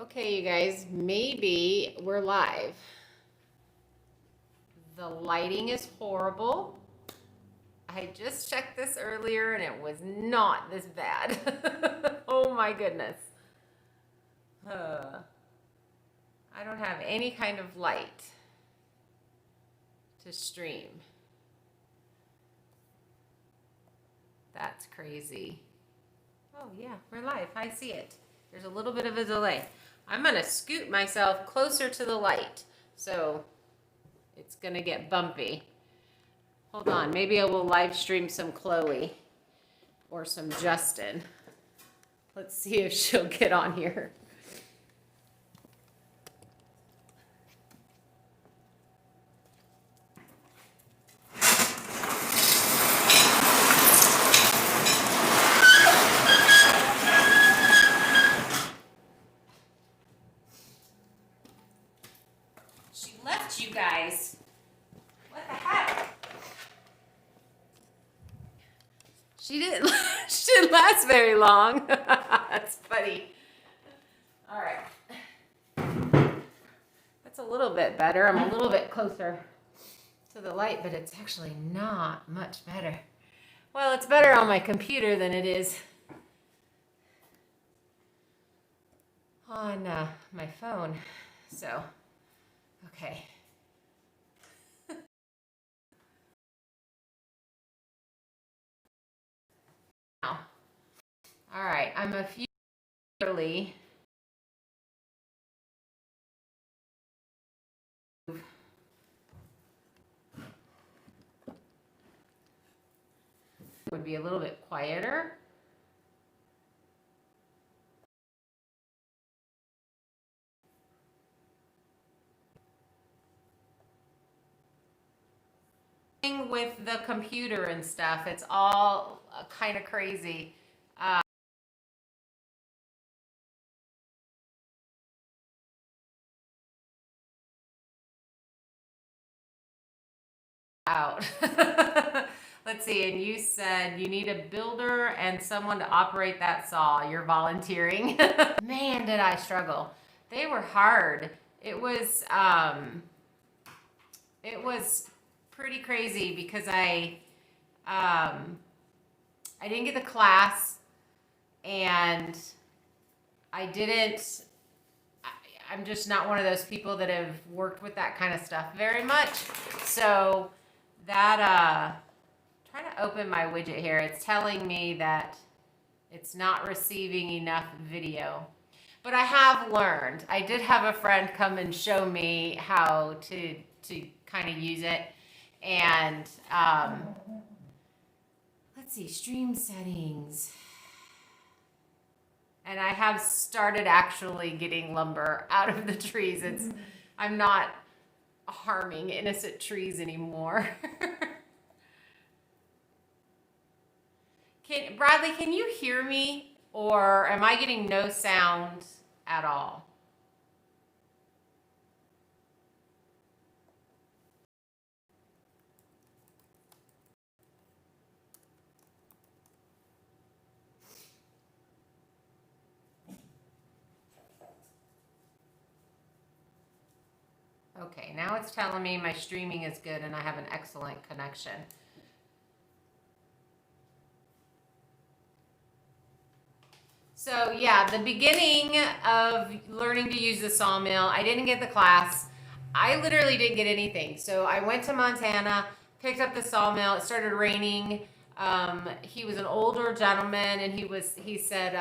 Okay, you guys, maybe we're live. The lighting is horrible. I just checked this earlier and it was not this bad. Oh my goodness. I don't have any kind of light to stream. That's crazy. Oh yeah, we're live. I see it. There's a little bit of a delay. I'm gonna scoot myself closer to the light, so it's gonna get bumpy. Hold on, maybe I will live stream some Chloe or some Justin. Let's see if she'll get on here. She left you guys. What the heck? She didn't last very long. That's funny. All right. That's a little bit better. I'm a little bit closer to the light, but it's actually not much better. Well, it's better on my computer than it is on my phone. So, okay. Now, all right, I'm a few early. Would be a little bit quieter. With the computer and stuff, it's all kind of crazy. Out. Let's see, and you said you need a builder and someone to operate that saw. You're volunteering. Man, did I struggle. They were hard. It was pretty crazy because I didn't get the class, and I'm just not one of those people that have worked with that kind of stuff very much. So that, trying to open my widget here. It's telling me that it's not receiving enough video. But I have learned. I did have a friend come and show me how to kind of use it. And let's see, stream settings. And I have started actually getting lumber out of the trees. I'm not harming innocent trees anymore. Bradley, can you hear me? Or am I getting no sound at all? Okay, now it's telling me my streaming is good and I have an excellent connection. So yeah, the beginning of learning to use the sawmill, I didn't get the class. I literally didn't get anything. So I went to Montana, picked up the sawmill. It started raining. He was an older gentleman, and he said,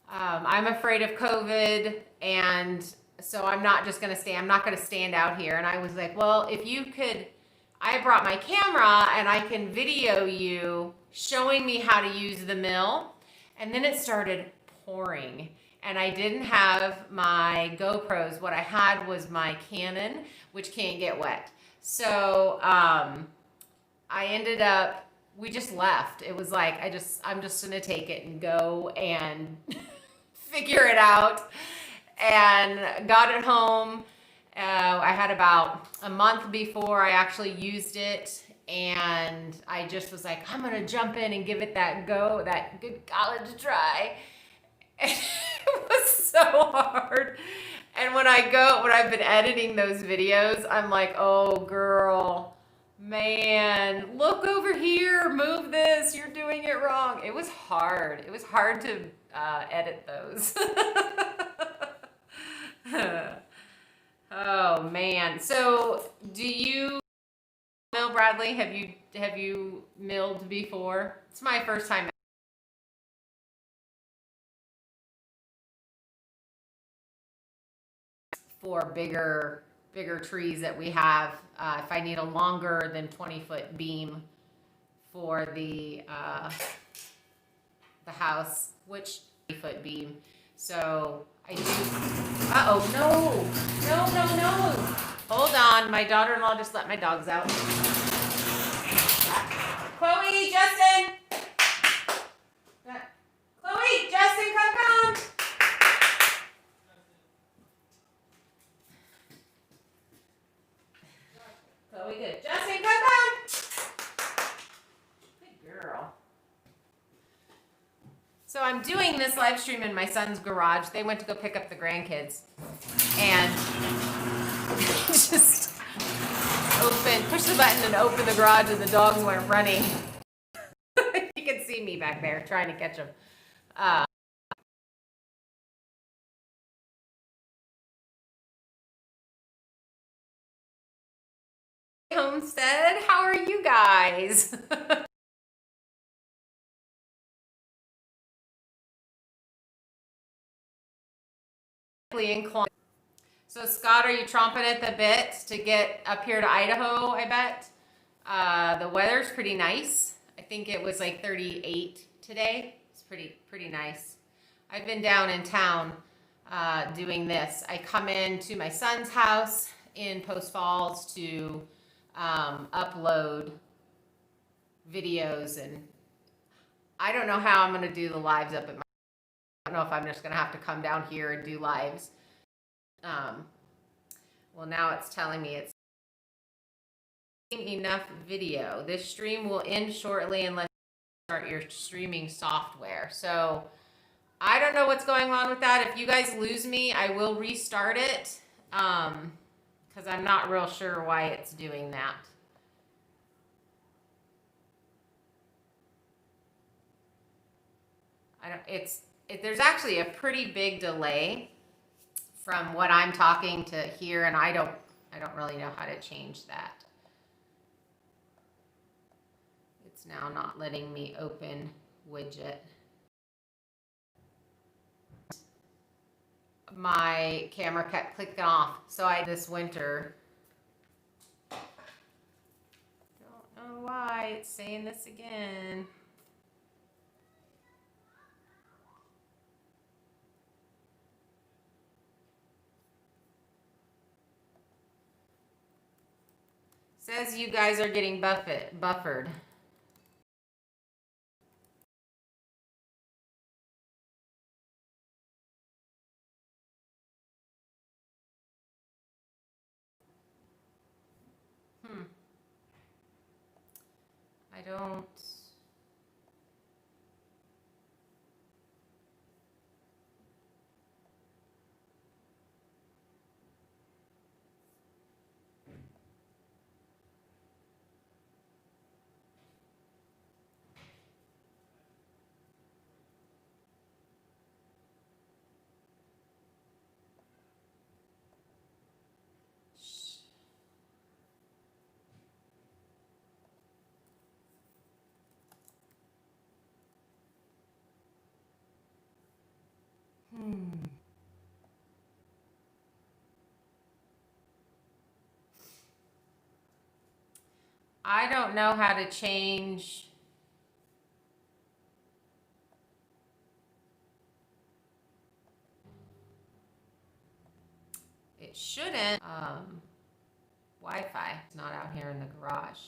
I'm afraid of COVID, and so I'm not going to stand out here. And I was like, well, if you could, I brought my camera and I can video you showing me how to use the mill. And then it started pouring, and I didn't have my GoPros. What I had was my Canon, which can't get wet. So I ended up, we just left. It was like, I'm just gonna take it and go and figure it out. And got it home. I had about a month before I actually used it. And I just was like, I'm gonna jump in and give it that good college try. It was so hard. And when I've been editing those videos, I'm like, oh girl, man, look over here, move this, you're doing it wrong. It was hard. It was hard to edit those. Oh man. So do you mill, Bradley? Have you milled before? It's my first time for bigger trees that we have. If I need a longer than 20-foot beam for the house, which 20-foot beam. So I do. Uh-oh, no. No, no, no. Hold on. My daughter-in-law just let my dogs out. Chloe, Justin. Chloe, Justin, come. Chloe, good. Justin, come. Good girl. So I'm doing this live stream in my son's garage. They went to go pick up the grandkids. And just push the button and open the garage and the dogs went running. You can see me back there trying to catch them. Homestead, how are you guys? So Scott, are you chomping at the bit to get up here to Idaho, I bet? The weather's pretty nice. I think it was like 38 today. It's pretty nice. I've been down in town doing this. I come into my son's house in Post Falls to upload videos, and I don't know how I'm going to do the lives up at my I don't know if I'm just going to have to come down here and do lives. Well, now it's telling me it's enough video. This stream will end shortly unless you start your streaming software. So I don't know what's going on with that. If you guys lose me, I will restart it because I'm not real sure why it's doing that. There's actually a pretty big delay from what I'm talking to here, and I don't really know how to change that. It's now not letting me open widget. My camera kept clicking off, so this winter. Don't know why it's saying this again. Says you guys are getting buffered. I don't. I don't know how to change. It shouldn't. Wi-Fi. It's not out here in the garage.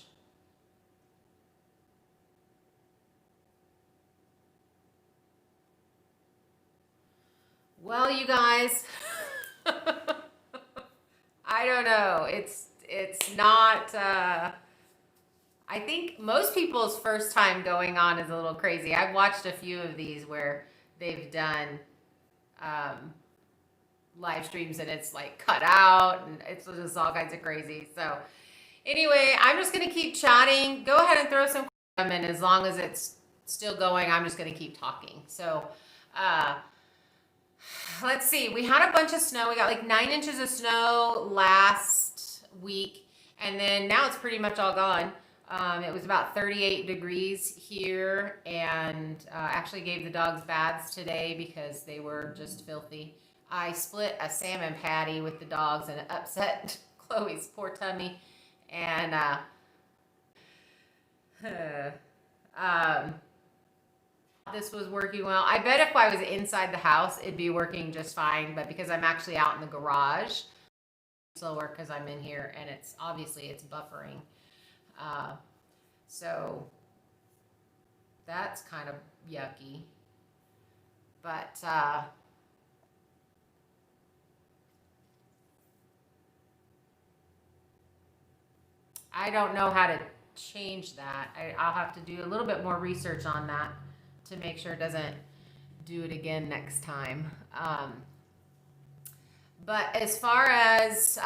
Well, you guys, I don't know. It's not. I think most people's first time going on is a little crazy. I've watched a few of these where they've done live streams and it's like cut out and it's just all kinds of crazy. So anyway, I'm just going to keep chatting. Go ahead and throw some comments in. As long as it's still going, I'm just going to keep talking. So let's see. We had a bunch of snow. We got like 9 inches of snow last week, and then now it's pretty much all gone. It was about 38 degrees here, and actually gave the dogs baths today because they were just filthy. I split a salmon patty with the dogs and it upset Chloe's poor tummy. And this was working well. I bet if I was inside the house, it'd be working just fine. But because I'm actually out in the garage, slower because I'm in here, and it's obviously it's buffering. So that's kind of yucky. But I don't know how to change that. I'll have to do a little bit more research on that to make sure it doesn't do it again next time. But as far as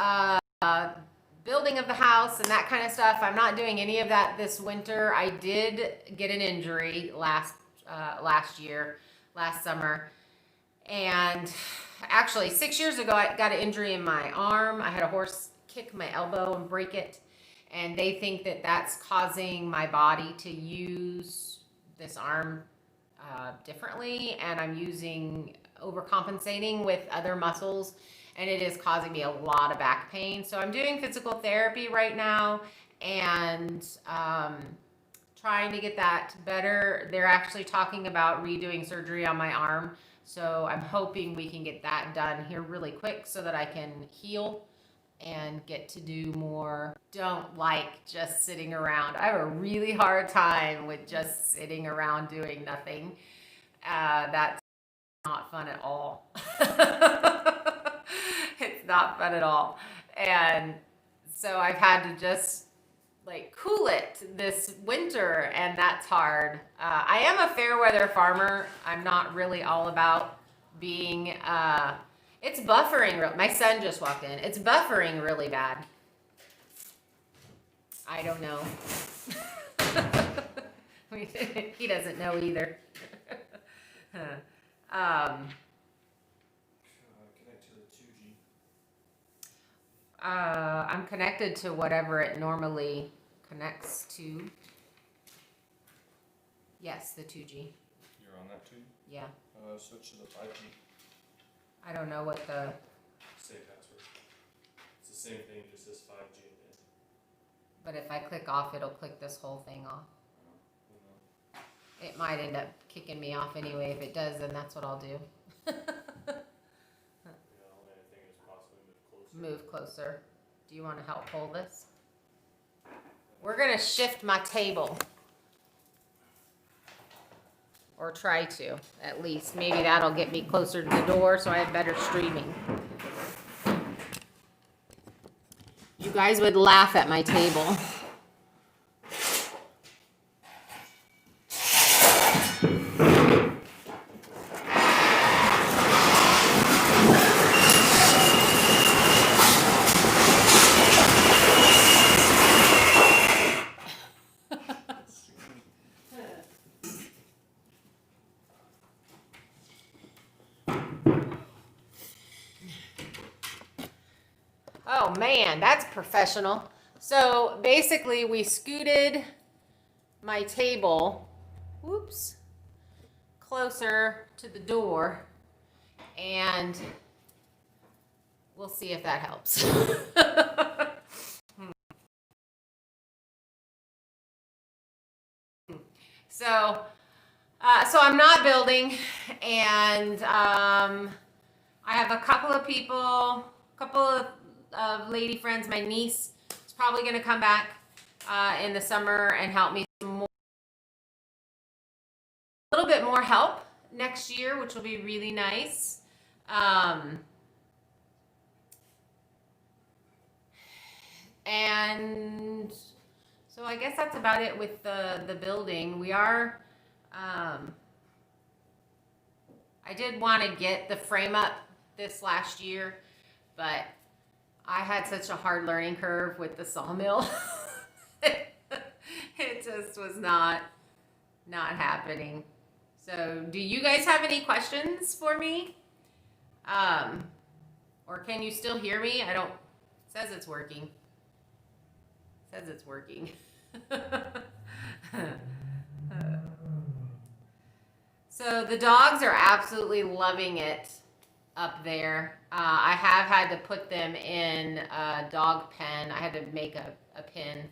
building of the house and that kind of stuff, I'm not doing any of that this winter. I did get an injury last summer, and actually 6 years ago I got an injury in my arm. I had a horse kick my elbow and break it, and they think that that's causing my body to use this arm differently, and I'm overcompensating with other muscles, and it is causing me a lot of back pain. So I'm doing physical therapy right now and trying to get that better. They're actually talking about redoing surgery on my arm, so I'm hoping we can get that done here really quick so that I can heal and get to do more. Don't like just sitting around. I have a really hard time with just sitting around doing nothing. That's not fun at all. It's not fun at all. And so I've had to just like cool it this winter, and that's hard. I am a fair weather farmer. I'm not really all about being it's buffering. My son just walked in. It's buffering really bad. I don't know. He doesn't know either. Connect to the 2G. I'm connected to whatever it normally connects to. Yes, the 2G. You're on that too? Yeah. Switch to the 5G. I don't know what the... Same password. It's the same thing, just says 5G in it. But if I click off, it'll click this whole thing off. Oh, It might end up kicking me off anyway. If it does, then that's what I'll do. yeah, only thing is possibly move closer. Move closer. Do you want to help hold this? We're going to shift my table. Or try to, at least. Maybe that'll get me closer to the door so I have better streaming. You guys would laugh at my table. Oh man, that's professional. So basically we scooted my table, whoops, closer to the door, and we'll see if that helps. So I'm not building, and I have a couple of lady friends. My niece is probably going to come back in the summer and help me some more, a little bit more help next year, which will be really nice. And so I guess that's about it with the building. We are I did want to get the frame up this last year, but I had such a hard learning curve with the sawmill. It just was not happening. So, do you guys have any questions for me? Or can you still hear me? I don't. It says it's working. It says it's working. So the dogs are absolutely loving it up there. I have had to put them in a dog pen. I had to make a pen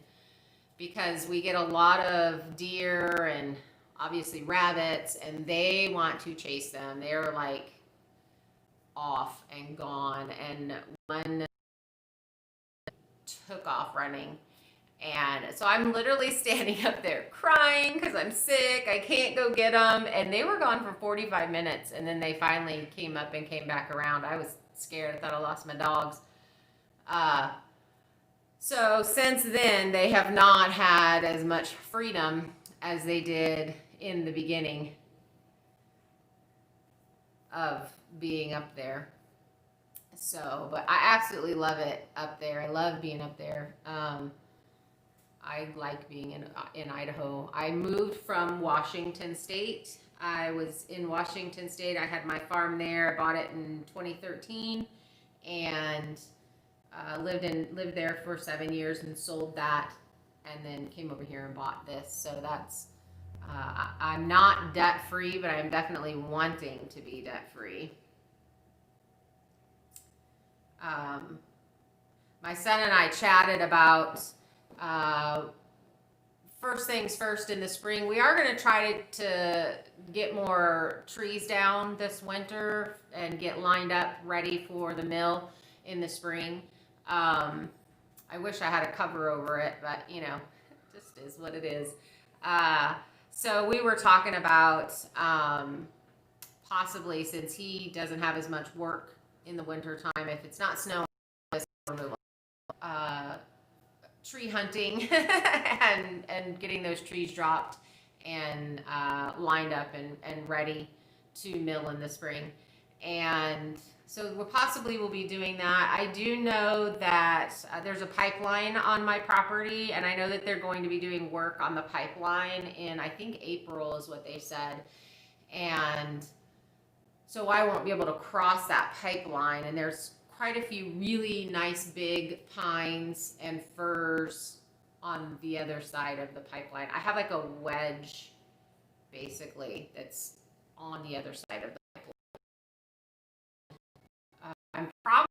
because we get a lot of deer and obviously rabbits, and they want to chase them. They're like off and gone, and one took off running. And so I'm literally standing up there crying because I'm sick. I can't go get them. And they were gone for 45 minutes. And then they finally came up and came back around. I was scared. I thought I lost my dogs. So since then, they have not had as much freedom as they did in the beginning of being up there. So, but I absolutely love it up there. I love being up there. I like being in Idaho. I moved from Washington State. I was in Washington State. I had my farm there. I bought it in 2013 and lived there for 7 years and sold that, and then came over here and bought this. So that's I'm not debt free, but I'm definitely wanting to be debt free. My son and I chatted about first things first in the spring. We are going to try to get more trees down this winter and get lined up ready for the mill in the spring. I wish I had a cover over it, but you know, it just is what it is. So we were talking about possibly, since he doesn't have as much work in the winter time, if it's not snowing, removal, tree hunting and getting those trees dropped and lined up and ready to mill in the spring. And so we possibly will be doing that. I do know that there's a pipeline on my property, and I know that they're going to be doing work on the pipeline in, I think, April is what they said. And so I won't be able to cross that pipeline, and there's quite a few really nice big pines and firs on the other side of the pipeline. I have like a wedge, basically, that's on the other side of the pipeline. I'm probably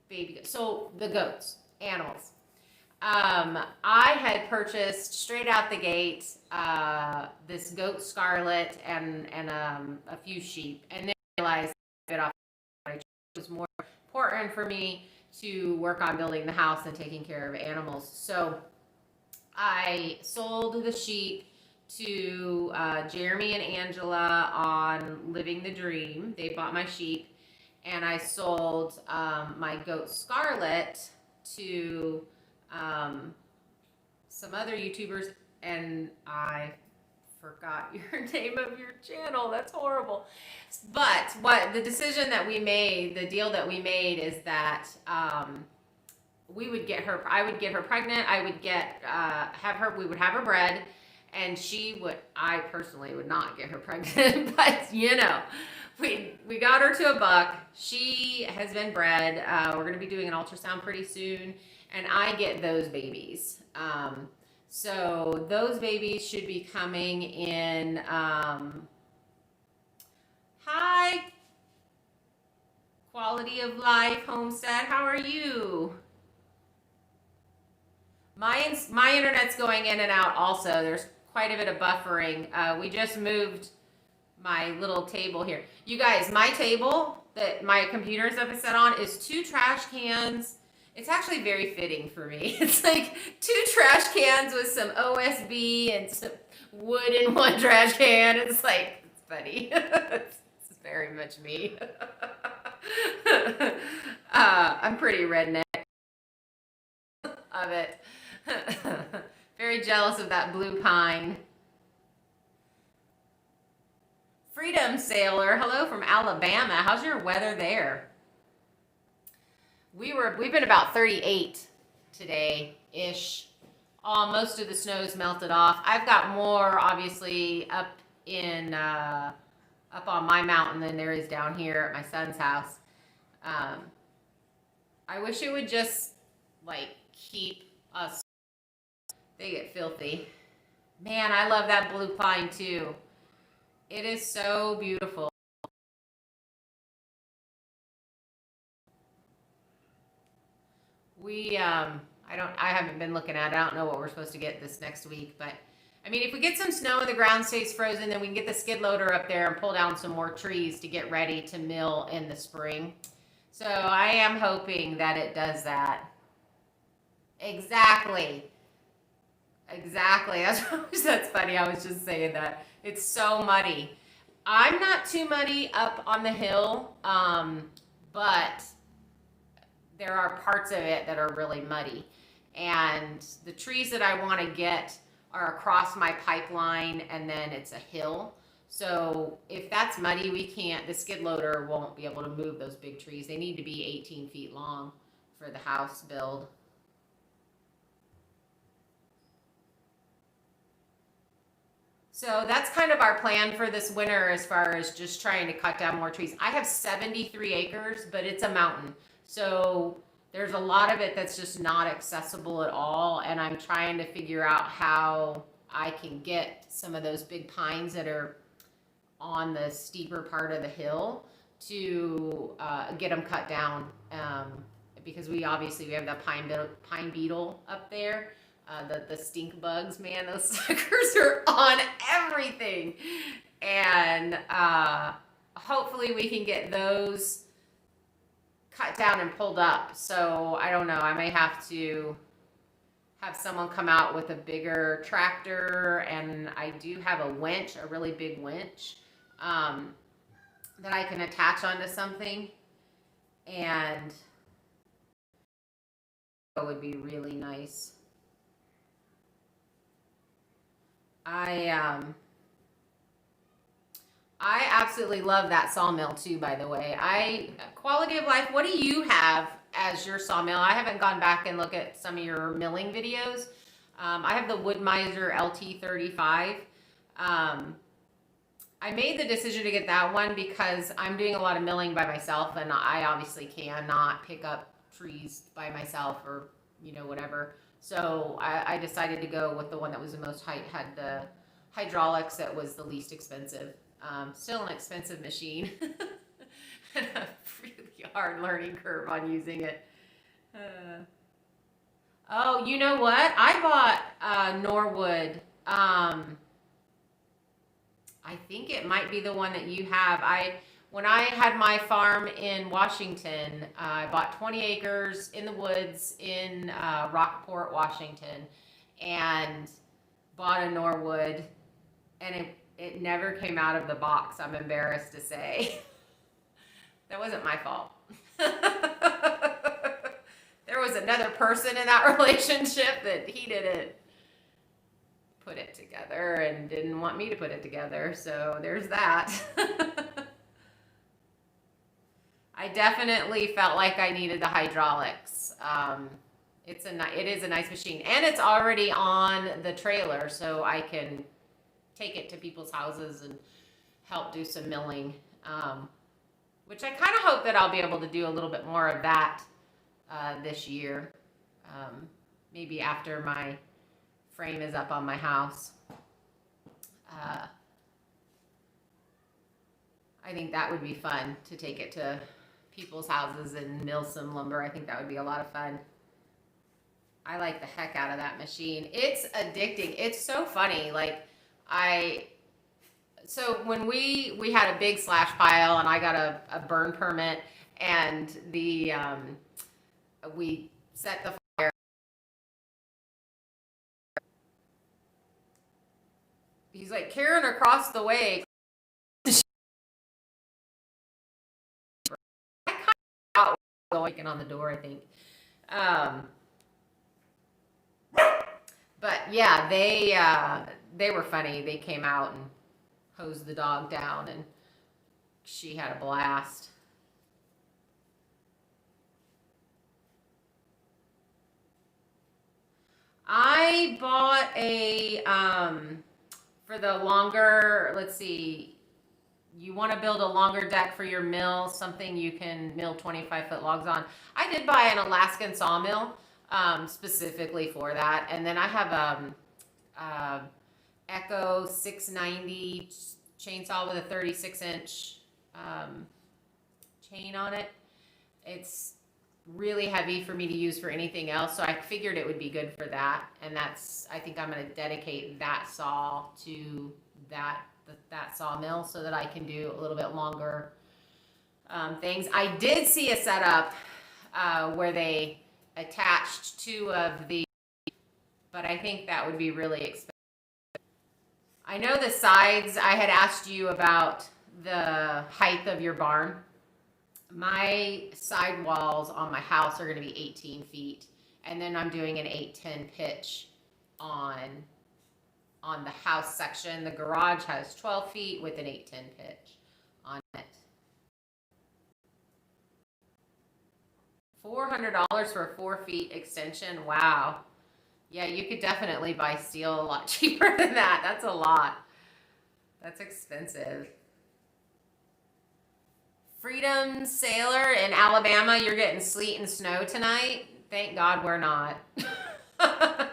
baby. So the goats, animals. I had purchased straight out the gate this goat scarlet and a few sheep, and then I realized it was more important for me to work on building the house and taking care of animals. So I sold the sheep to Jeremy and Angela on Living the Dream. They bought my sheep, and I sold my goat Scarlet to some other YouTubers, and I forgot your name of your channel. That's horrible. But what the decision that we made, the deal that we made, is that we would get her. I would get her pregnant. I would get have her. We would have her bred, and she would. I personally would not get her pregnant, but you know, we got her to a buck. She has been bred. We're going to be doing an ultrasound pretty soon, and I get those babies. So those babies should be coming in. Hi, Quality of Life Homestead. How are you? My internet's going in and out also. There's quite a bit of buffering. We just moved my little table here. You guys, my table that my computer stuff is set on is 2 trash cans. It's actually very fitting for me. It's like 2 trash cans with some OSB and some wood in 1 trash can. It's like, it's funny. It's very much me. I'm pretty redneck of it. Very jealous of that blue pine. Freedom Sailor, hello from Alabama. How's your weather there? We've been about 38 today-ish. Most of the snow's melted off. I've got more, obviously, up on my mountain than there is down here at my son's house. I wish it would just like keep us. They get filthy. Man, I love that blue pine too. It is so beautiful. I haven't been looking at it. I don't know what we're supposed to get this next week, but I mean, if we get some snow and the ground stays frozen, then we can get the skid loader up there and pull down some more trees to get ready to mill in the spring. So I am hoping that it does that. Exactly. That's funny. I was just saying that. It's so muddy. I'm not too muddy up on the hill, but there are parts of it that are really muddy. And the trees that I want to get are across my pipeline, and then it's a hill. So if that's muddy, the skid loader won't be able to move those big trees. They need to be 18 feet long for the house build. So that's kind of our plan for this winter as far as just trying to cut down more trees. I have 73 acres, but it's a mountain. So there's a lot of it that's just not accessible at all. And I'm trying to figure out how I can get some of those big pines that are on the steeper part of the hill to get them cut down. Because we have that pine beetle up there. The stink bugs, man, those suckers are on everything. And hopefully we can get those cut down and pulled up. So I don't know, I may have to have someone come out with a bigger tractor, and I do have a winch, a really big winch, that I can attach onto something, and it would be really nice. I absolutely love that sawmill too, by the way. Quality of life, what do you have as your sawmill? I haven't gone back and looked at some of your milling videos. I have the Woodmizer LT35. I made the decision to get that one because I'm doing a lot of milling by myself, and I obviously cannot pick up trees by myself, or whatever. So I decided to go with the one that was the most had the hydraulics that was the least expensive. Still an expensive machine and a really hard learning curve on using it. Oh, you know what? I bought Norwood. I think it might be the one that you have. When I had my farm in Washington, I bought 20 acres in the woods in Rockport, Washington, and bought a Norwood, and it never came out of the box, I'm embarrassed to say. That wasn't my fault. There was another person in that relationship that he didn't put it together and didn't want me to put it together, so there's that. I definitely felt like I needed the hydraulics. It is a nice machine, and it's already on the trailer, so I can take it to people's houses and help do some milling, which I kind of hope that I'll be able to do a little bit more of that this year, maybe after my frame is up on my house. I think that would be fun to take it to people's houses and mill some lumber. I think that would be a lot of fun. I like the heck out of that machine. It's addicting. It's so funny. So when we had a big slash pile, and I got a burn permit, and we set the fire. He's like, Karen, across the way. Going on the door, I think. But yeah, they were funny. They came out and hose the dog down, and she had a blast. I bought a, for the longer, let's see, you want to build a longer deck for your mill, something you can mill 25-foot logs on. I did buy an Alaskan sawmill, specifically for that. And then I have Echo 690 chainsaw with a 36-inch chain on it. It's really heavy for me to use for anything else, so I figured it would be good for that. And I think I'm going to dedicate that saw to that sawmill so that I can do a little bit longer things. I did see a setup where they attached two of the, but I think that would be really expensive. I know the sides, I had asked you about the height of your barn. My side walls on my house are going to be 18 feet, and then I'm doing an 8-10 pitch on the house section. The garage has 12 feet with an 8-10 pitch on it. $400 for a 4 feet extension. Wow. Yeah, you could definitely buy steel a lot cheaper than that. That's a lot. That's expensive. Freedom Sailor in Alabama, you're getting sleet and snow tonight. Thank God we're not.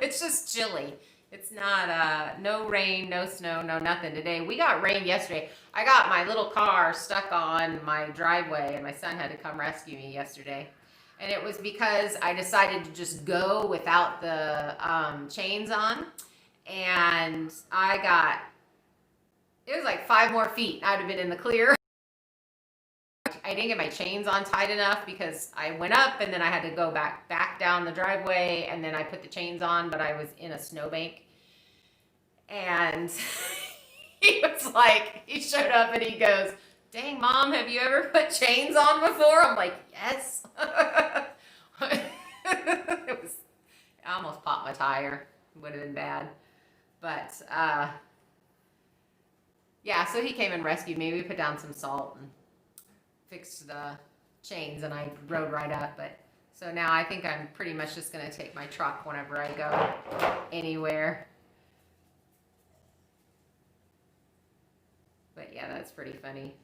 It's just chilly. It's not, no rain, no snow, no nothing today. We got rain yesterday. I got my little car stuck on my driveway, and my son had to come rescue me yesterday. And it was because I decided to just go without the chains on. And it was like 5 more feet. I'd have been in the clear. I didn't get my chains on tight enough because I went up and then I had to go back down the driveway, and then I put the chains on, but I was in a snowbank. And he showed up and he goes, "Dang, Mom, have you ever put chains on before?" I'm like, "Yes." I almost popped my tire. Would have been bad. But, yeah, so he came and rescued me. We put down some salt and fixed the chains, and I rode right up. But so now I think I'm pretty much just going to take my truck whenever I go anywhere. But yeah, that's pretty funny.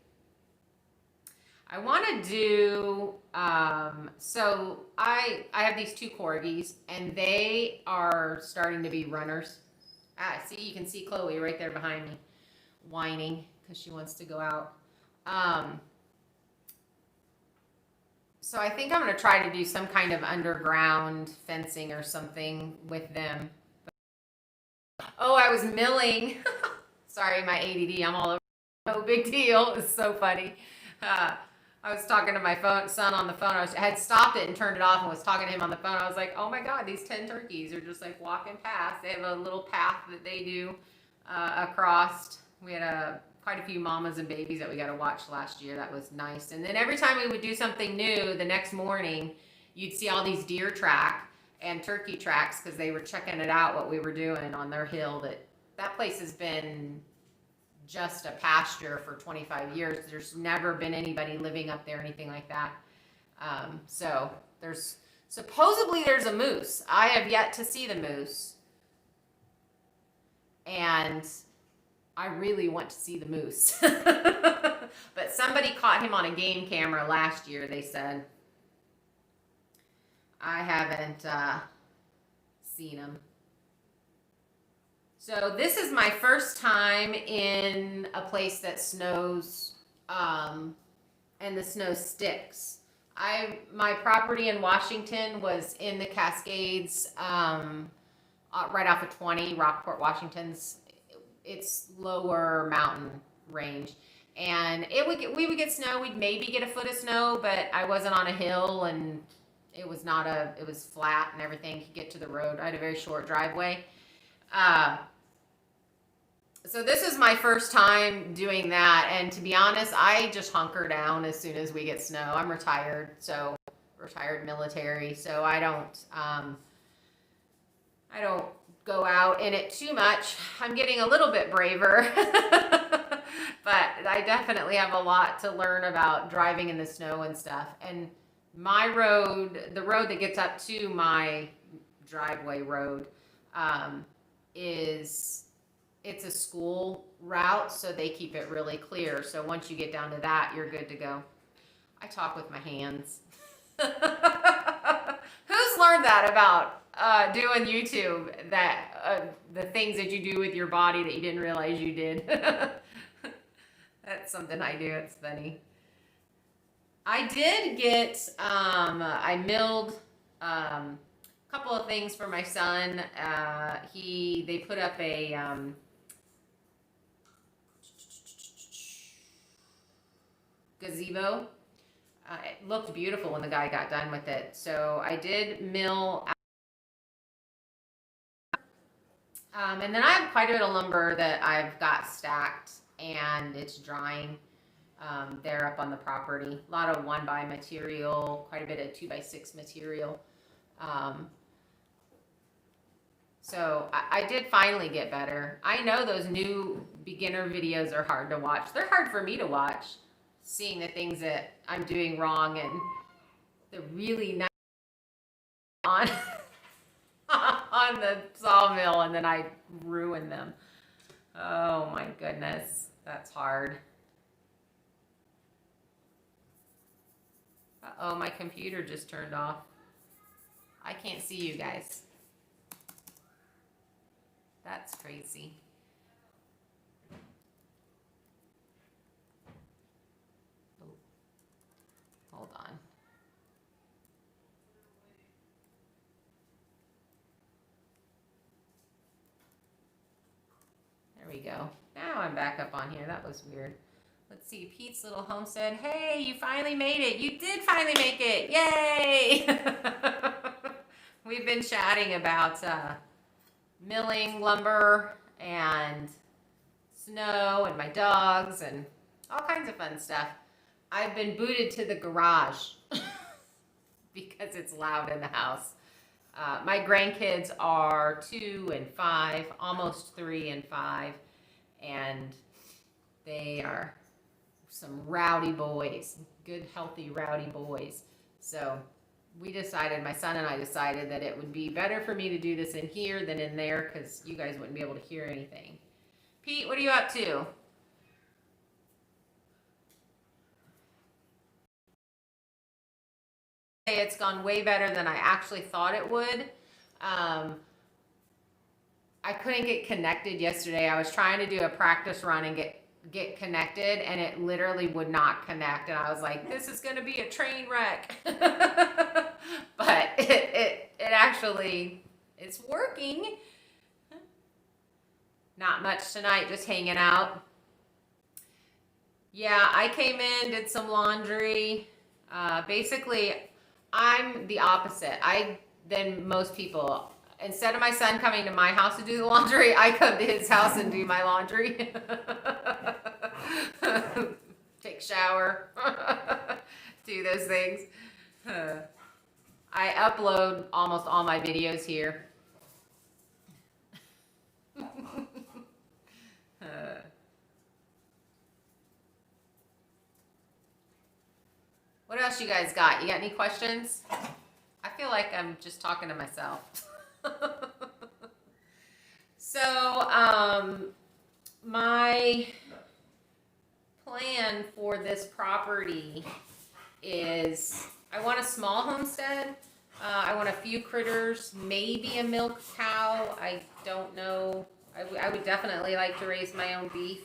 I want to do, so I have these 2 Corgis, and they are starting to be runners. See, you can see Chloe right there behind me whining because she wants to go out. So I think I'm going to try to do some kind of underground fencing or something with them. Oh, I was milling. Sorry, my ADD, I'm all over. No big deal. It's so funny. I was talking to my son on the phone. I had stopped it and turned it off and was talking to him on the phone. I was like, oh my God, these 10 turkeys are just like walking past. They have a little path that they do across. We had quite a few mamas and babies that we got to watch last year. That was nice. And then every time we would do something new, the next morning, you'd see all these deer track and turkey tracks because they were checking it out, what we were doing on their hill. That place has been just a pasture for 25 years. There's never been anybody living up there or anything like that. So supposedly there's a moose. I have yet to see the moose. And I really want to see the moose. But somebody caught him on a game camera last year, they said. I haven't seen him. So this is my first time in a place that snows, and the snow sticks. My property in Washington was in the Cascades, right off of 20, Rockport, Washington's. It's lower mountain range, and we would get snow. We'd maybe get a foot of snow, but I wasn't on a hill, and it was flat and everything. You could get to the road. I had a very short driveway. So this is my first time doing that, and to be honest, I just hunker down as soon as we get snow. I'm retired, retired military, so I don't go out in it too much. I'm getting a little bit braver, but I definitely have a lot to learn about driving in the snow and stuff. And my road, the road that gets up to my driveway road, it's a school route, so they keep it really clear. So once you get down to that, you're good to go. I talk with my hands. Who's learned that about doing YouTube? That the things that you do with your body that you didn't realize you did. That's something I do. It's funny. I did get I milled a couple of things for my son. They put up a gazebo. It looked beautiful when the guy got done with it. So I did mill. And then I have quite a bit of lumber that I've got stacked and it's drying there up on the property. A lot of 1x material, quite a bit of 2x6 material. So I did finally get better. I know those new beginner videos are hard to watch. They're hard for me to watch, seeing the things that I'm doing wrong and the really nice on on the sawmill, and then I ruin them. Oh my goodness, that's hard. Uh-oh, my computer just turned off. I can't see you guys. That's crazy. Oh, hold on. There we go. Now I'm back up on here. That was weird. Let's see, Pete's Little Homestead. Hey, you finally made it. You did finally make it. Yay! We've been chatting about milling lumber and snow and my dogs and all kinds of fun stuff. I've been booted to the garage because it's loud in the house. My grandkids are 2 and 5, almost 3 and 5, and they are some rowdy boys, good, healthy, rowdy boys. So we decided, my son and I decided that it would be better for me to do this in here than in there because you guys wouldn't be able to hear anything. Pete, what are you up to? It's gone way better than I actually thought it would. I couldn't get connected yesterday. I was trying to do a practice run and get connected, and it literally would not connect, and I was like, this is going to be a train wreck. But it actually, it's working. Not much tonight, just hanging out. Yeah, I came in, did some laundry. Basically, I'm the opposite. Than most people. Instead of my son coming to my house to do the laundry, I come to his house and do my laundry. Take a shower. Do those things. I upload almost all my videos here. What else you guys got? You got any questions? I feel like I'm just talking to myself. So, my plan for this property is I want a small homestead. I want a few critters, maybe a milk cow. I don't know. I would definitely like to raise my own beef.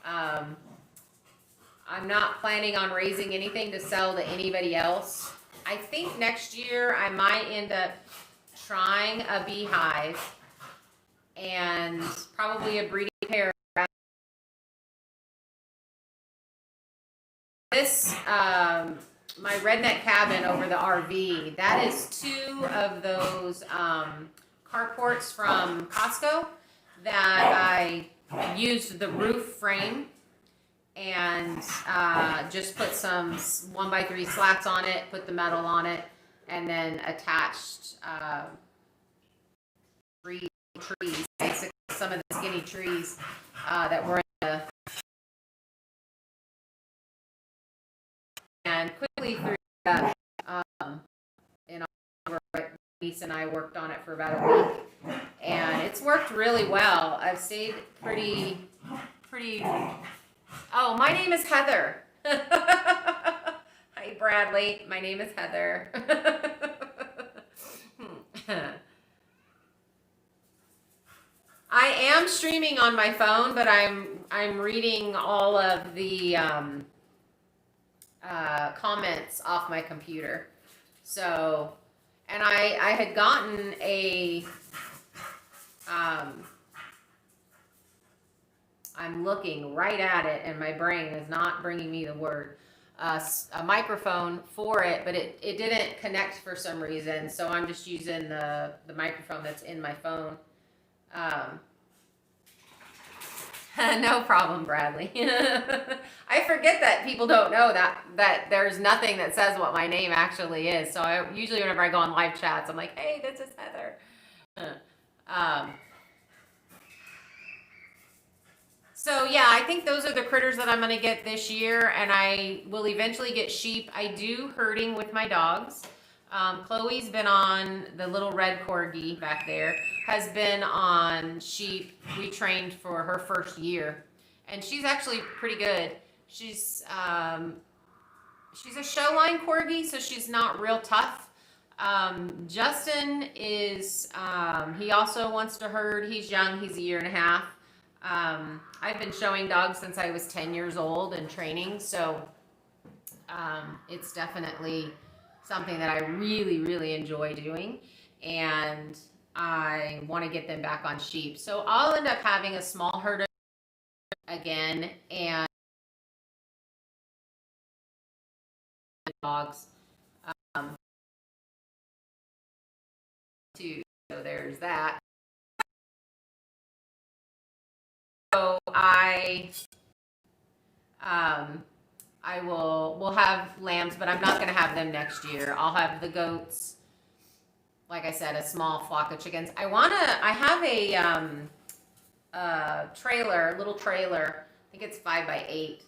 I'm not planning on raising anything to sell to anybody else. I think next year I might end up trying a beehive and probably a breeding pair. This, my redneck cabin over the RV, that is 2 of those carports from Costco that I used the roof frame and just put some 1x3 slats on it, put the metal on it, and then attached 3 trees, basically some of the skinny trees that were in the, and quickly through that, in October, niece and I worked on it for about a week, and it's worked really well. I've stayed pretty. Oh, my name is Heather. Hi, Bradley. My name is Heather. I am streaming on my phone, but I'm reading all of the comments off my computer. So, and I had gotten a I'm looking right at it, and my brain is not bringing me the word. A microphone for it, but it didn't connect for some reason, so I'm just using the microphone that's in my phone. No problem, Bradley. I forget that people don't know that there's nothing that says what my name actually is, so I usually whenever I go on live chats, I'm like, hey, this is Heather. So yeah, I think those are the critters that I'm gonna get this year, and I will eventually get sheep. I do herding with my dogs. Chloe's been on the little red corgi back there, has been on sheep. We trained for her first year, and she's actually pretty good. She's a showline corgi, so she's not real tough. Justin is, he also wants to herd. He's young, he's a year and a half. I've been showing dogs since I was 10 years old and training, so it's definitely something that I really, really enjoy doing, and I want to get them back on sheep. So I'll end up having a small herd again, and dogs too. So there's that. So we'll have lambs, but I'm not going to have them next year. I'll have the goats. Like I said, a small flock of chickens. I have a little trailer. I think it's 5x8.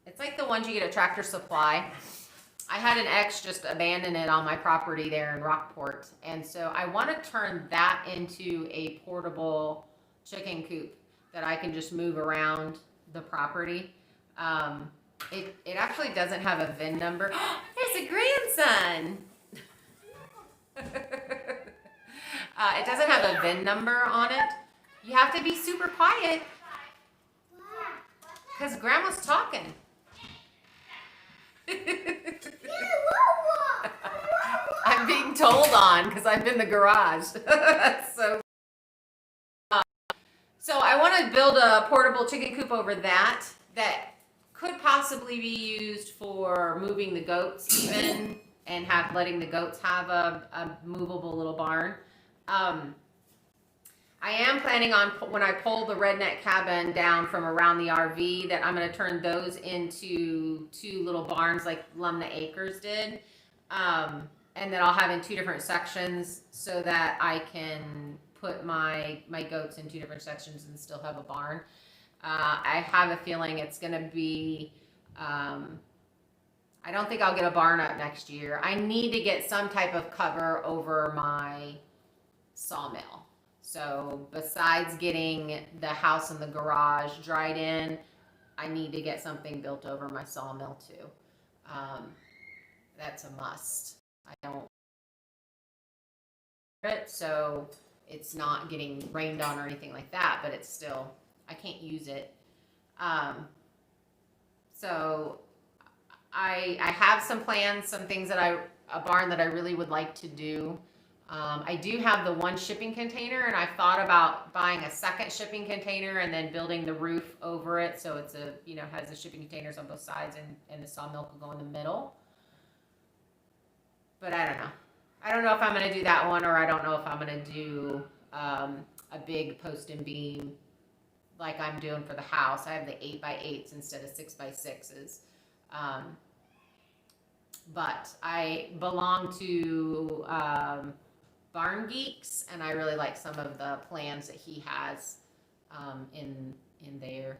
It's like the ones you get at Tractor Supply. I had an ex just abandon it on my property there in Rockport, and so I want to turn that into a portable chicken coop that I can just move around the property. It actually doesn't have a VIN number. There's a grandson. It doesn't have a VIN number on it. You have to be super quiet because Grandma's talking. I'm being told on because I'm in the garage. So I want to build a portable chicken coop over that could possibly be used for moving the goats even, and letting the goats have a movable little barn. I am planning on, when I pull the redneck cabin down from around the RV, that I'm going to turn those into 2 little barns like Lumna Acres did. And that I'll have in 2 different sections so that I can put my goats in 2 different sections and still have a barn. I have a feeling it's going to be, I don't think I'll get a barn up next year. I need to get some type of cover over my sawmill. So besides getting the house and the garage dried in, I need to get something built over my sawmill too. That's a must. I don't it, so it's not getting rained on or anything like that, but it's still, I can't use it. So I have some plans, some things that a barn that I really would like to do. I do have the 1 shipping container, and I've thought about buying a second shipping container and then building the roof over it so it's has the shipping containers on both sides, and the sawmill could go in the middle. But I don't know. I don't know if I'm going to do that one, or I don't know if I'm going to do a big post and beam like I'm doing for the house. I have the 8x8s instead of 6x6s. But I belong to Barn Geeks, and I really like some of the plans that he has in there.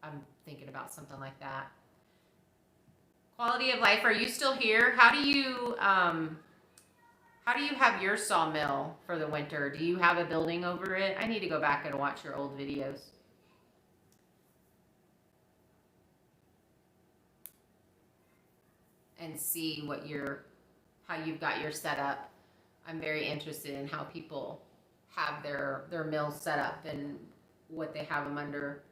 I'm thinking about something like that. Quality of life, are you still here? How do you have your sawmill for the winter? Do you have a building over it? I need to go back and watch your old videos. And see how you've got your setup. I'm very interested in how people have their mills set up and what they have them under,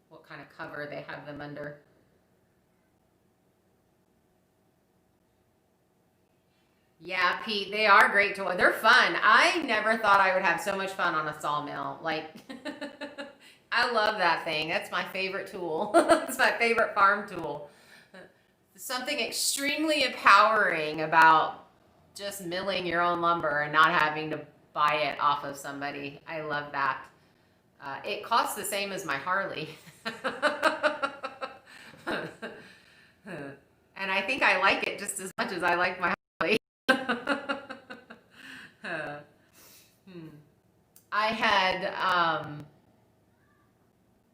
what kind of cover they have them under. Yeah, Pete, they are great to watch. They're fun. I never thought I would have so much fun on a sawmill. Like, I love that thing. That's my favorite tool. It's my favorite farm tool. Something extremely empowering about just milling your own lumber and not having to buy it off of somebody. I love that. It costs the same as my Harley. And I think I like it just as much as I like my Harley.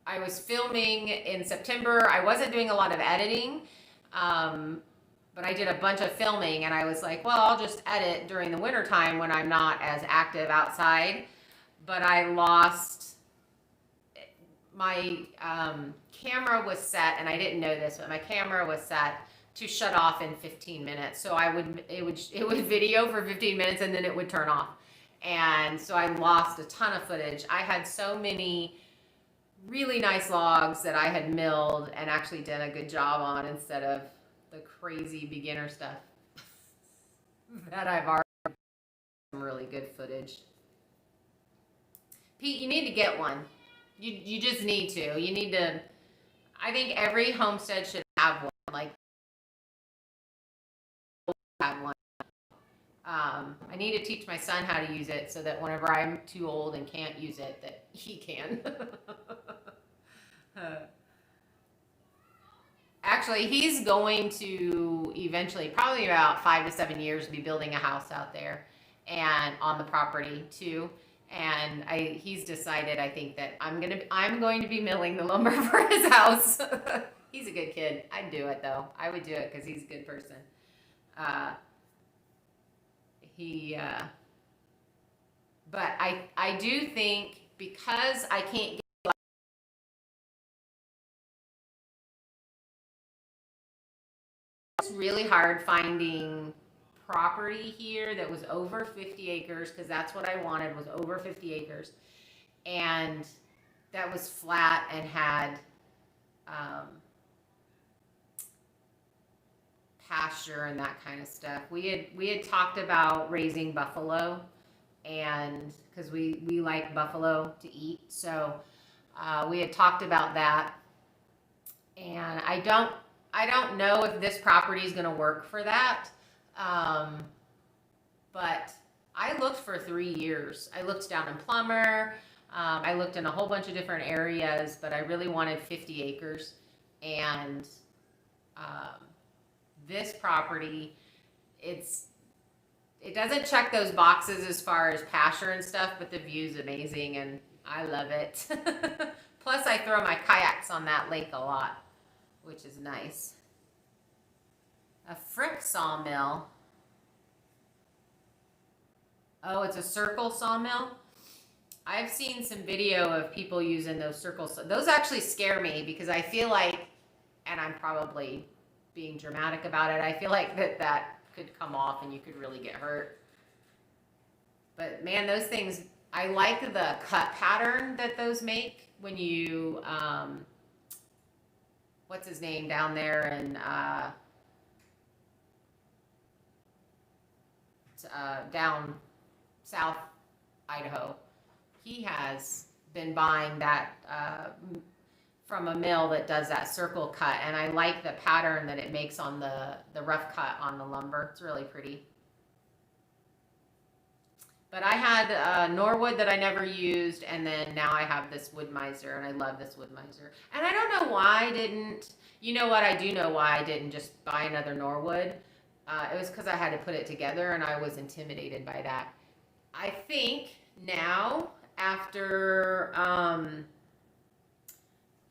I was filming in September. I wasn't doing a lot of editing, but I did a bunch of filming, and I was like, well, I'll just edit during the winter time when I'm not as active outside. But I lost my camera was set, and I didn't know this, but my camera was set to shut off in 15 minutes. So it would video for 15 minutes and then it would turn off. And so I lost a ton of footage. I had so many really nice logs that I had milled and actually done a good job on instead of the crazy beginner stuff that I've already some really good footage. Pete, you need to get one. You just need to. You need to. I think every homestead should have one. Like, have one. I need to teach my son how to use it so that whenever I'm too old and can't use it, that he can. Actually, he's going to eventually, probably about 5 to 7 years, be building a house out there and on the property too. And he's decided, I think, that I'm going to be milling the lumber for his house. He's a good kid. I'd do it though. I would do it because he's a good person. But I do think because I can't get it's really hard finding property here that was over 50 acres because that's what I wanted, was over 50 acres, and that was flat and had pasture and that kind of stuff. We had talked about raising buffalo, and because we like buffalo to eat, so we had talked about that, and I don't know if this property is going to work for that. But I looked for 3 years. I looked down in Plummer. I looked in a whole bunch of different areas, but I really wanted 50 acres. And this property, it doesn't check those boxes as far as pasture and stuff, but the view's amazing and I love it. Plus I throw my kayaks on that lake a lot, which is nice. A Frick sawmill. Oh, it's a circle sawmill. I've seen some video of people using those circles. Those actually scare me because I feel like, and I'm probably being dramatic about it, I feel like that could come off and you could really get hurt. But man, those things, I like the cut pattern that those make when you, what's his name down there in, down South Idaho. He has been buying that from a mill that does that circle cut, and I like the pattern that it makes on the rough cut on the lumber. It's really pretty. But I had Norwood that I never used, and then now I have this Woodmizer, and I love this Woodmizer. And I don't know why I didn't, you know what, I do know why I didn't just buy another Norwood. It was because I had to put it together and I was intimidated by that. I think now, after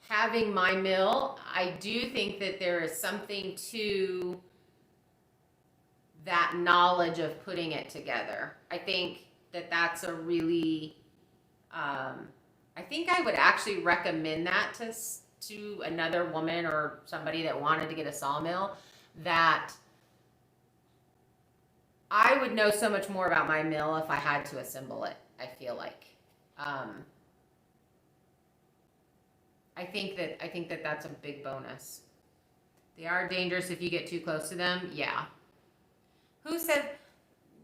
having my mill, I do think that there is something to that knowledge of putting it together. I think that that's a really, I think I would actually recommend that to another woman or somebody that wanted to get a sawmill, that I would know so much more about my mill if I had to assemble it, I feel like. I think that that's a big bonus. They are dangerous if you get too close to them. Yeah. Who said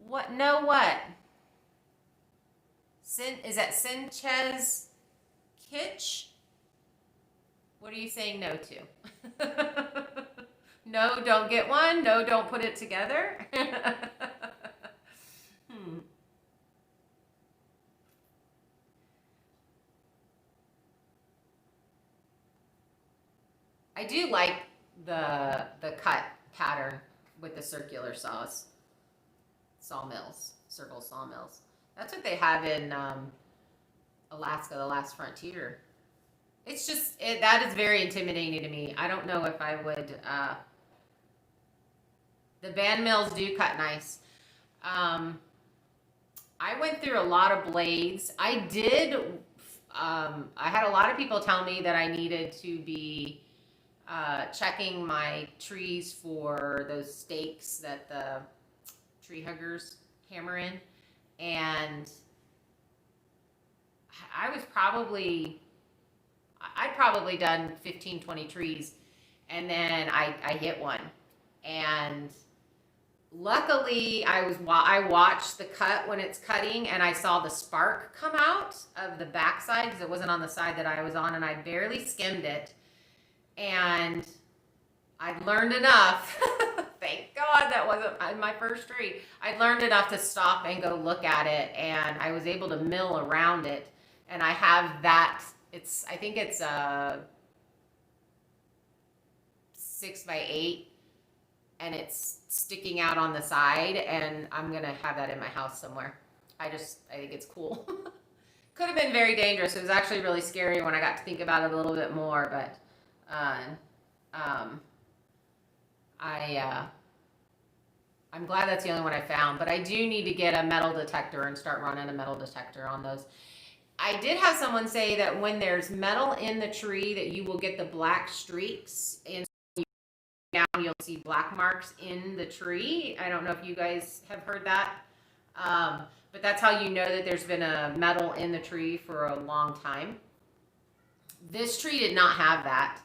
what? No, what? Is that Sanchez Kitch? What are you saying no to? No, don't get one. No, don't put it together. I do like the cut pattern with the circular sawmills, circle sawmills. That's what they have in Alaska, the last frontier. It's just that is very intimidating to me. I don't know if I would. The band mills do cut nice. I went through a lot of blades. I did. I had a lot of people tell me that I needed to be checking my trees for those stakes that the tree huggers hammer in, and I'd probably done 15, 20 trees, and then I hit one, and luckily I watched the cut when it's cutting, and I saw the spark come out of the backside because it wasn't on the side that I was on, and I barely skimmed it. And I'd learned enough. Thank God that wasn't my first tree. I'd learned enough to stop and go look at it, and I was able to mill around it. And I have that. I think it's a 6x8, and it's sticking out on the side. And I'm gonna have that in my house somewhere. I think it's cool. Could have been very dangerous. It was actually really scary when I got to think about it a little bit more, but. I'm glad that's the only one I found, but I do need to get a metal detector and start running a metal detector on those. I did have someone say that when there's metal in the tree that you will get the black streaks, and down you'll see black marks in the tree. I don't know if you guys have heard that, but that's how you know that there's been a metal in the tree for a long time. This tree did not have that.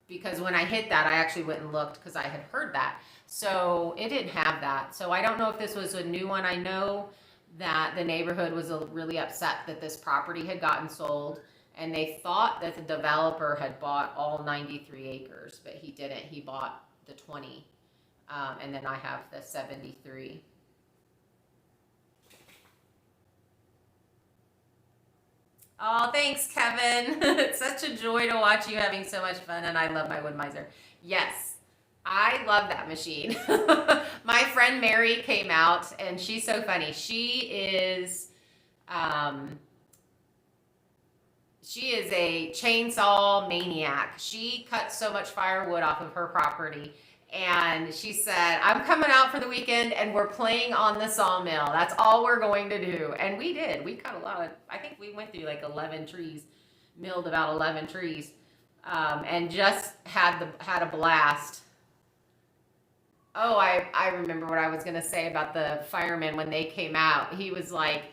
Because when I hit that, I actually went and looked because I had heard that. So it didn't have that. So I don't know if this was a new one. I know that the neighborhood was really upset that this property had gotten sold, and they thought that the developer had bought all 93 acres, but he didn't. He bought the 20, and then I have the 73. Oh, thanks, Kevin. It's such a joy to watch you having so much fun, and I love my Woodmizer. Yes, I love that machine. My friend Mary came out, and she's so funny. She is a chainsaw maniac. She cuts so much firewood off of her property. And she said, I'm coming out for the weekend and we're playing on the sawmill. That's all we're going to do. And we did. We cut a lot of, I think we went through like 11 trees, milled about 11 trees, and just had a blast. Oh, I remember what I was going to say about the firemen when they came out. He was like,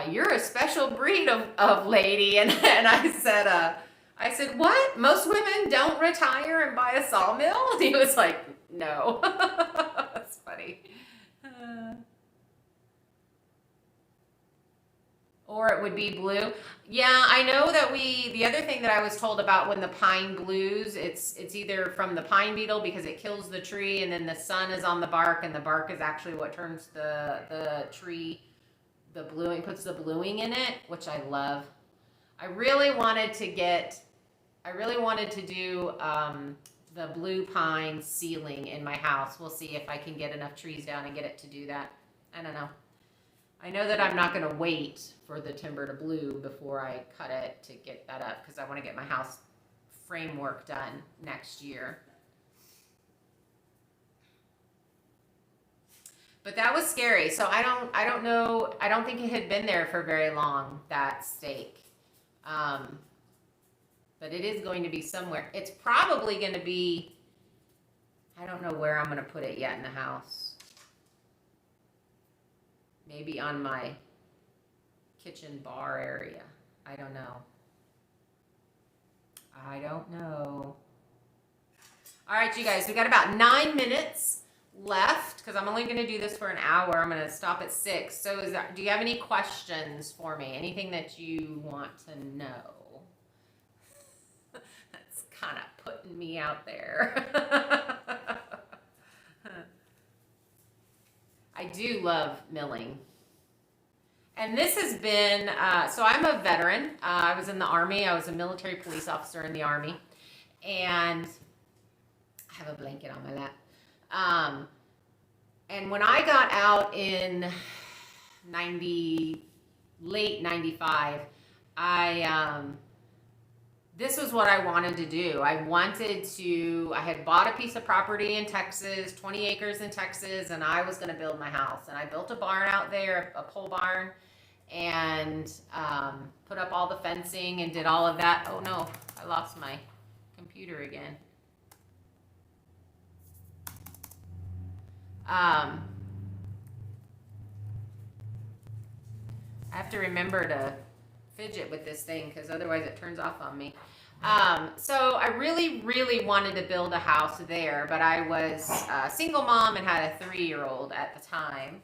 you're a special breed of lady. And I said, what? Most women don't retire and buy a sawmill? And he was like, no. That's funny. Or it would be blue. Yeah, I know that the other thing that I was told about when the pine blues, it's either from the pine beetle because it kills the tree, and then the sun is on the bark, and the bark is actually what turns the tree, the bluing, puts the bluing in it, which I love. I really wanted to do the blue pine ceiling in my house. We'll see if I can get enough trees down and get it to do that. I don't know. I know that I'm not going to wait for the timber to bloom before I cut it to get that up, because I want to get my house framework done next year. But that was scary. So I don't know. I don't think it had been there for very long, that stake. But it is going to be somewhere. It's probably going to be, I don't know where I'm going to put it yet in the house. Maybe on my kitchen bar area. I don't know. I don't know. All right, you guys, we got about 9 minutes left, because I'm only going to do this for an hour. I'm going to stop at 6. So do you have any questions for me? Anything that you want to know? That's kind of putting me out there. I do love milling. And this has been, so I'm a veteran. I was in the Army. I was a military police officer in the Army. And I have a blanket on my lap. And when I got out in late 95, this was what I wanted to do. I had bought a piece of property in Texas, 20 acres in Texas, and I was going to build my house. And I built a barn out there, a pole barn, and put up all the fencing and did all of that. Oh no, I lost my computer again. I have to remember to fidget with this thing, because otherwise it turns off on me. So I really, really wanted to build a house there, but I was a single mom and had a 3-year-old at the time.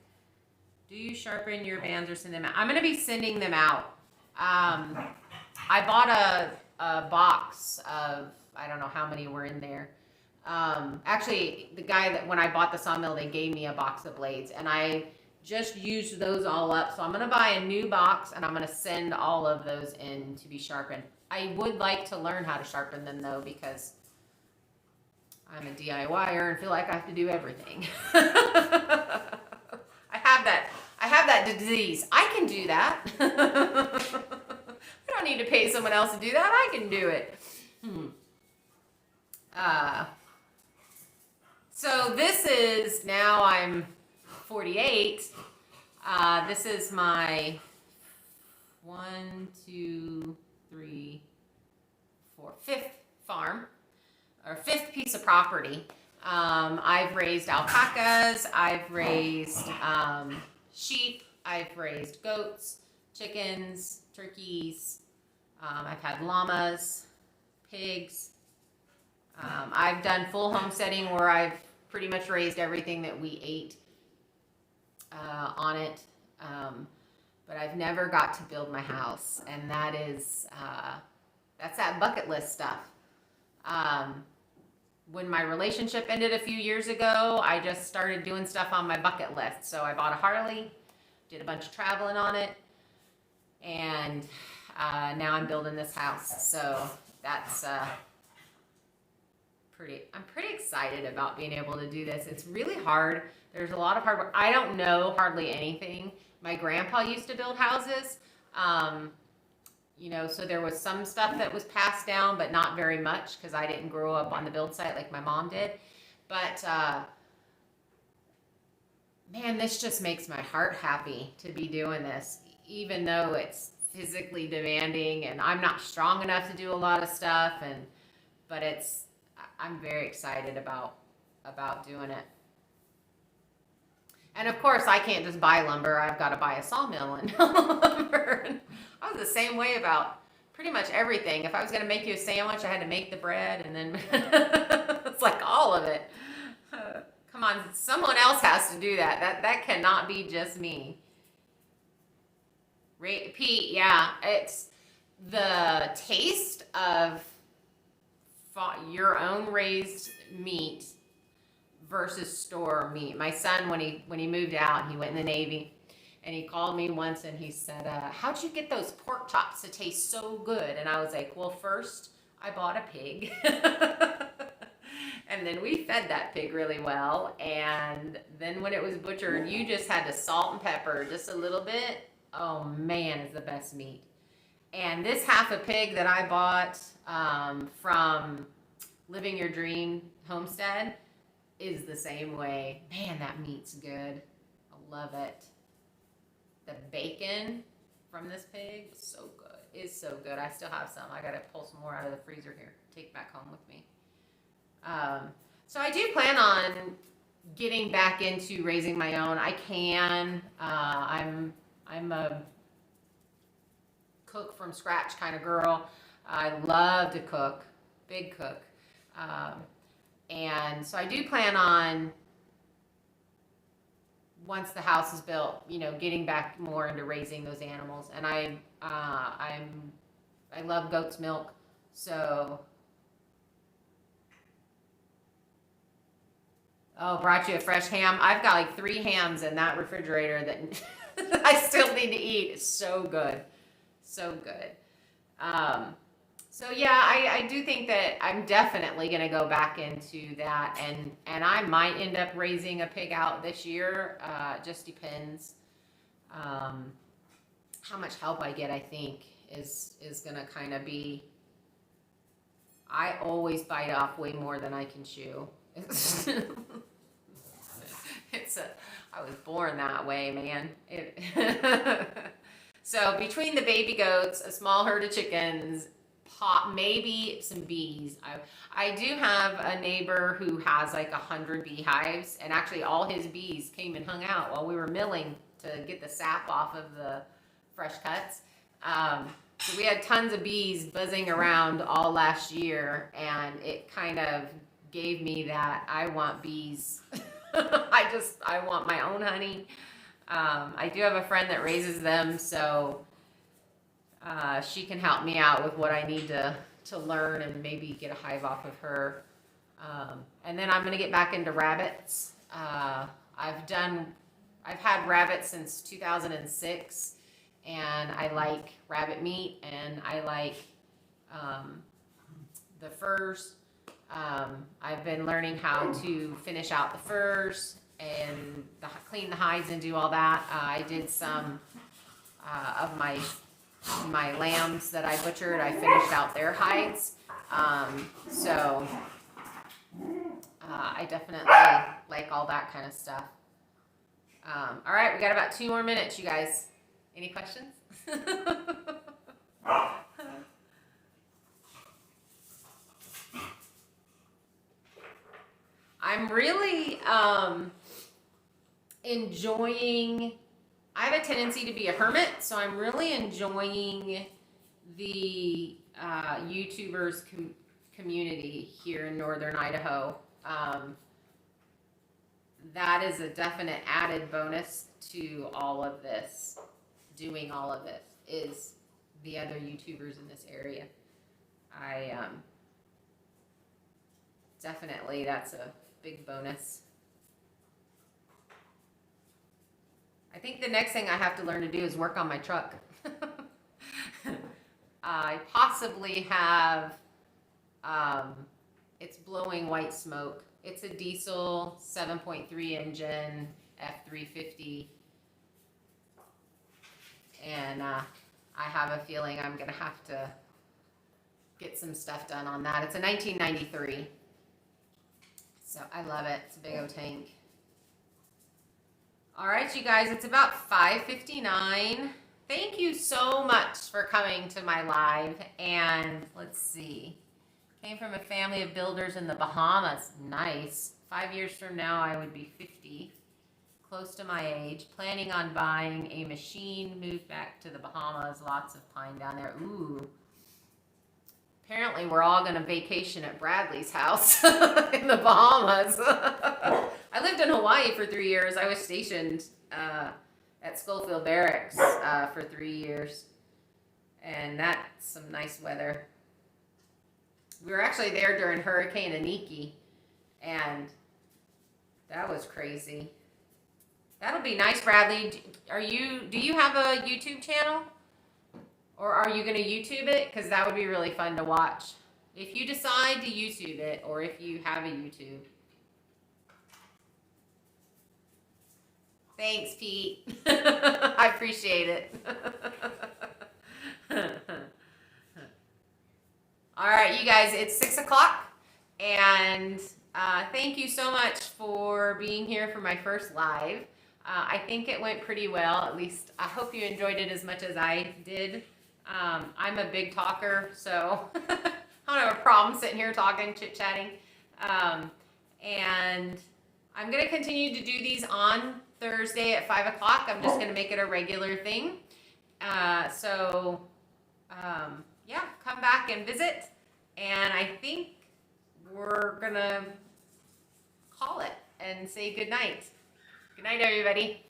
Do you sharpen your bands or send them out? I'm going to be sending them out. I bought a box of, I don't know how many were in there. Actually, the guy that, when I bought the sawmill, they gave me a box of blades, and I just used those all up. So I'm going to buy a new box, and I'm going to send all of those in to be sharpened. I would like to learn how to sharpen them, though, because I'm a DIYer and feel like I have to do everything. I have that disease. I can do that. I don't need to pay someone else to do that. I can do it. So this is, now I'm 48. This is my 5th farm, or 5th piece of property. I've raised alpacas, I've raised sheep, I've raised goats, chickens, turkeys, I've had llamas, pigs. I've done full homesteading, where I've pretty much raised everything that we ate on it. But I've never got to build my house, and that is, that's that bucket list stuff. When my relationship ended a few years ago, I just started doing stuff on my bucket list. So I bought a Harley, did a bunch of traveling on it, and now I'm building this house. So that's I'm pretty excited about being able to do this. It's really hard. There's a lot of hard work. I don't know hardly anything. My grandpa used to build houses. You know, so there was some stuff that was passed down, but not very much, because I didn't grow up on the build site like my mom did. But man, this just makes my heart happy to be doing this, even though it's physically demanding and I'm not strong enough to do a lot of stuff. But I'm very excited about doing it. And of course, I can't just buy lumber. I've got to buy a sawmill and lumber. I was the same way about pretty much everything. If I was going to make you a sandwich, I had to make the bread, and then it's like all of it. Come on, someone else has to do that. That cannot be just me. Pete, yeah, it's the taste of your own raised meat versus store meat. My son, when he moved out, he went in the Navy, and he called me once and he said, how'd you get those pork chops to taste so good? And I was like, well, first I bought a pig. And then we fed that pig really well. And then when it was butchered, you just had to salt and pepper just a little bit. Oh man, it's the best meat. And this half a pig that I bought from Living Your Dream Homestead is the same way. Man, that meat's good. I love it. The bacon from this pig is so good. It's so good. I still have some. I gotta pull some more out of the freezer here. Take back home with me. So I do plan on getting back into raising my own. I can. I'm a cook from scratch kind of girl. I love to cook, big cook. And so I do plan on, once the house is built, you know, getting back more into raising those animals. And I love goat's milk, so. Oh, brought you a fresh ham. I've got like 3 hams in that refrigerator that I still need to eat. It's so good. So good. So yeah, I do think that I'm definitely going to go back into that, and I might end up raising a pig out this year. It just depends. How much help I get, I think, is going to kind of be. I always bite off way more than I can chew. I was born that way, man. So between the baby goats, a small herd of chickens, maybe some bees. I do have a neighbor who has like 100 beehives, and actually all his bees came and hung out while we were milling to get the sap off of the fresh cuts. So we had tons of bees buzzing around all last year, and it kind of gave me that I want bees. I want my own honey. I do have a friend that raises them, so she can help me out with what I need to learn and maybe get a hive off of her. And then I'm going to get back into rabbits. I've had rabbits since 2006, and I like rabbit meat, and I like the furs. I've been learning how to finish out the furs and clean the hides and do all that. I did some of my lambs that I butchered. I finished out their hides. So I definitely like all that kind of stuff. All right, we got about 2 more minutes, you guys. Any questions? I'm really enjoying. I have a tendency to be a hermit, so I'm really enjoying the YouTubers community here in Northern Idaho. That is a definite added bonus to all of this. Doing all of this is the other YouTubers in this area. Definitely, that's a big bonus. I think the next thing I have to learn to do is work on my truck. I possibly have, it's blowing white smoke. It's a diesel 7.3 engine F350. And I have a feeling I'm going to have to get some stuff done on that. It's a 1993. So I love it. It's a big old tank. All right, you guys, it's about 5:59. Thank you so much for coming to my live. And let's see. Came from a family of builders in the Bahamas. Nice. 5 years from now, I would be 50. Close to my age. Planning on buying a machine. Moved back to the Bahamas. Lots of pine down there. Ooh. Apparently, we're all going to vacation at Bradley's house in the Bahamas. I lived in Hawaii for 3 years. I was stationed at Schofield Barracks for 3 years. And that's some nice weather. We were actually there during Hurricane Aniki. And that was crazy. That'll be nice, Bradley. Do you have a YouTube channel? Or are you going to YouTube it? Because that would be really fun to watch. if you decide to YouTube it, or if you have a YouTube. Thanks, Pete. I appreciate it. All right, you guys, it's 6 o'clock, and thank you so much for being here for my first live. I think it went pretty well. At least I hope you enjoyed it as much as I did. I'm a big talker, so I don't have a problem sitting here talking, chit-chatting. And I'm going to continue to do these on Thursday at 5 o'clock. I'm just going to make it a regular thing. Yeah, come back and visit. And I think we're going to call it and say good night. Good night, everybody.